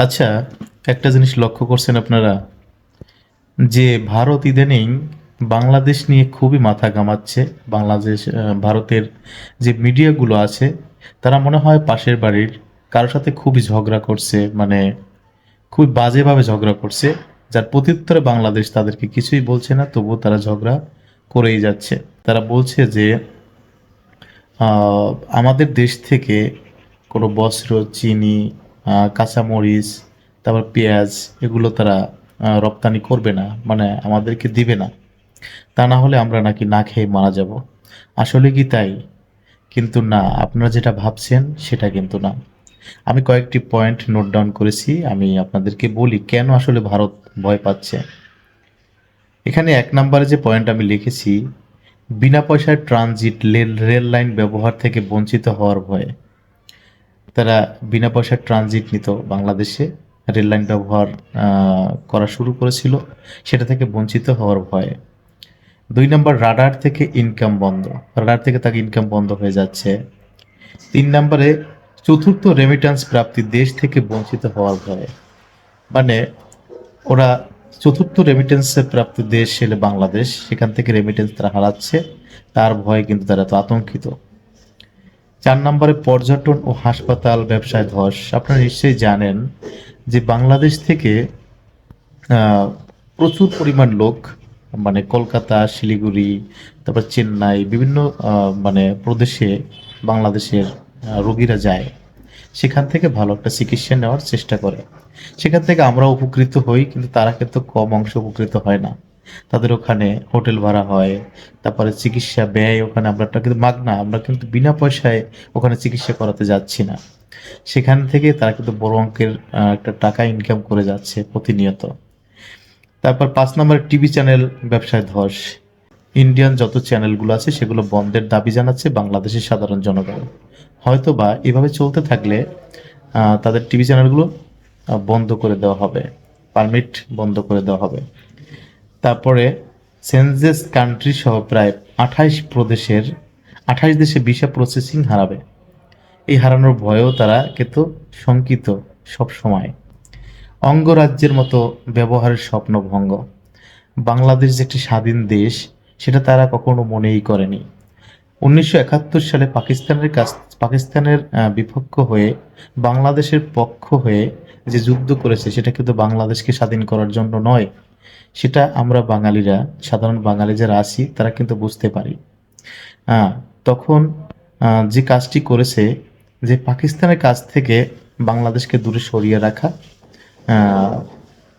আচ্ছা, একটা জিনিস লক্ষ্য করছেন আপনারা যে ভারত ইদানিং বাংলাদেশ নিয়ে খুবই মাথা ঘামাচ্ছে। বাংলাদেশ ভারতের যে মিডিয়াগুলো আছে তারা মনে হয় পাশের বাড়ির কারোর সাথে খুবই ঝগড়া করছে, মানে খুবই বাজেভাবে ঝগড়া করছে, যার প্রত্যুত্তরে বাংলাদেশ তাদেরকে কিছুই বলছে না, তবুও তারা ঝগড়া করেই যাচ্ছে। তারা বলছে যে আহ, আমাদের দেশ থেকে কোনো বস্ত্র, চিনি, কাঁচামরিচ, তারপর পেঁয়াজ, এগুলো তারা রপ্তানি করবে না, মানে আমাদেরকে দিবে না। তা না হলে আমরা নাকি না খেয়ে মারা যাব। আসলে কি তাই? কিন্তু না, আপনারা যেটা ভাবছেন সেটা কিন্তু না। আমি কয়েকটি পয়েন্ট নোট ডাউন করেছি, আমি আপনাদেরকে বলি কেন আসলে ভারত ভয় পাচ্ছে। এখানে এক নম্বরে যে পয়েন্ট আমি লিখেছি, বিনা পয়সায় ট্রানজিট রেল লাইন ব্যবহার থেকে বঞ্চিত হওয়ার ভয়ে। তারা বিনা পয়সার ট্রানজিট নিত বাংলাদেশে, রেল লাইন ব্যবহার করা শুরু করেছিল, সেটা থেকে বঞ্চিত হওয়ার ভয়ে। দুই নম্বর, রাডার থেকে ইনকাম বন্ধ। রাডার থেকে তাকে ইনকাম বন্ধ হয়ে যাচ্ছে। তিন নম্বরে, চতুর্থ রেমিট্যান্স প্রাপ্তি দেশ থেকে বঞ্চিত হওয়ার ভয়ে। মানে ওরা চতুর্থ রেমিটেন্সের প্রাপ্ত দেশ হলে বাংলাদেশ, সেখান থেকে রেমিটেন্স তারা হারাচ্ছে, তার ভয়ে কিন্তু তারা তো আতঙ্কিত। চার নম্বরে, পর্যটন ও হাসপাতাল ব্যবসায় ধস। আপনারা নিশ্চয়ই জানেন যে বাংলাদেশ থেকে আহ, প্রচুর পরিমাণ লোক, মানে কলকাতা, শিলিগুড়ি, তারপর চেন্নাই, বিভিন্ন মানে প্রদেশে বাংলাদেশের রোগীরা যায়। সেখান থেকে ভালো একটা চিকিৎসা নেওয়ার চেষ্টা করে। সেখান থেকে আমরা উপকৃত হই, কিন্তু তারা কিন্তু কম অংশ উপকৃত হয় না। তাদের ওখানে হোটেল ভাড়া হয়, তারপরে চিকিৎসা ব্যয় ওখানে আমরা কিন্তু মাগনা, আমরা কিন্তু বিনা পয়সায় ওখানে চিকিৎসা করাতে যাচ্ছি না। সেখান থেকে তারা কিন্তু বড় অঙ্কের একটা টাকা ইনকাম করে যাচ্ছে প্রতিনিয়ত। তারপর পাঁচ নম্বরে, টিভি চ্যানেল ব্যবসায় ধস। ইন্ডিয়ান যত চ্যানেলগুলো আছে সেগুলো বন্ধের দাবি জানাচ্ছে বাংলাদেশের সাধারণ জনগণ। হয়তো বা এভাবে চলতে থাকলে তাদের টিভি চ্যানেলগুলো বন্ধ করে দেওয়া হবে, পারমিট বন্ধ করে দেওয়া হবে। তারপরে সেনজেস কান্ট্রি সহ প্রায় 28 প্রদেশের 28 দেশে ভিসা প্রসেসিং হারাবে। এই হারানোর ভয়েও তারা কিন্তু শঙ্কিত সব সময়। অঙ্গরাজ্যের মতো ব্যবহারের স্বপ্ন ভঙ্গ। বাংলাদেশ যে একটি স্বাধীন দেশ, সেটা তারা কখনো মনেই করেনি। 1971 সালে পাকিস্তানের বিপক্ষ হয়ে বাংলাদেশের পক্ষ হয়ে যে যুদ্ধ করেছে, সেটা কিন্তু বাংলাদেশকে স্বাধীন করার জন্য নয়। সেটা আমরা বাঙালিরা, সাধারণ বাঙালি যারা আছি তারা কিন্তু বুঝতে পারি। হ্যাঁ, তখন যে কাজটি করেছে, যে পাকিস্তানের কাছ থেকে বাংলাদেশকে দূরে সরিয়ে রাখা, আহ,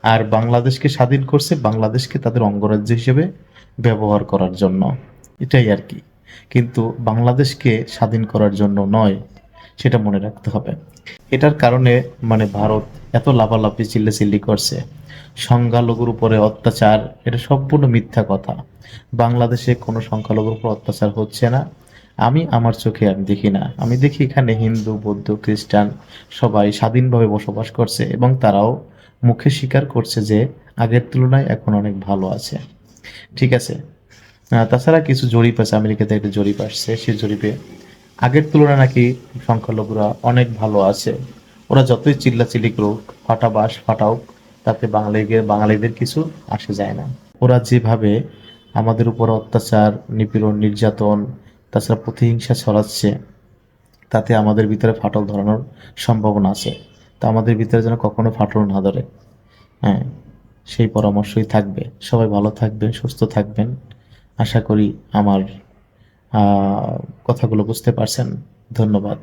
আর বাংলাদেশকে স্বাধীন করছে বাংলাদেশকে তাদের অঙ্গরাজ্য হিসেবে ব্যবহার করার জন্য, এটাই আর কি। কিন্তু বাংলাদেশকে স্বাধীন করার জন্য নয়, সেটা মনে রাখতে হবে। এটার কারণে মানে ভারত এত লাফালাফি চিল্লাচিল্লি করছে। সংখ্যালঘুর উপরে অত্যাচার, এটা সম্পূর্ণ মিথ্যা কথা। বাংলাদেশে কোনো সংখ্যালঘুর উপর অত্যাচার হচ্ছে না। আমি আমার চোখে আমি দেখি না, আমি দেখি এখানে হিন্দু, বৌদ্ধ, খ্রিস্টান সবাই স্বাধীনভাবে বসবাস করছে, এবং তারাও মুখে স্বীকার করছে যে আগের তুলনায় এখন অনেক ভালো আছে। ঠিক আছে। তাছাড়া কিছু জরিপ আছে, আমেরিকাতে একটা জরিপ আসছে, সেই জরিপে আগের তুলনায় নাকি সংখ্যালঘুরা অনেক ভালো আছে। ওরা যতই চিল্লাচিল্লি করুক, ফাটাবাস ফাটাওক, তাতে বাঙালিদের কিছু আসে যায় না। ওরা যেভাবে আমাদের উপর অত্যাচার, নিপীড়ন, নির্যাতন, তাছাড়া প্রতিহিংসা ছড়াচ্ছে, তাতে আমাদের ভিতরে ফাটল ধরানোর সম্ভাবনা আছে। তা আমাদের ভিতরে যেন কখনো ফাটল না ধরে। হ্যাঁ, সেই পরামর্শই থাকবে। সবাই ভালো থাকবেন, সুস্থ থাকবেন। আশা করি আমার কথাগুলো বুঝতে পারছেন। ধন্যবাদ।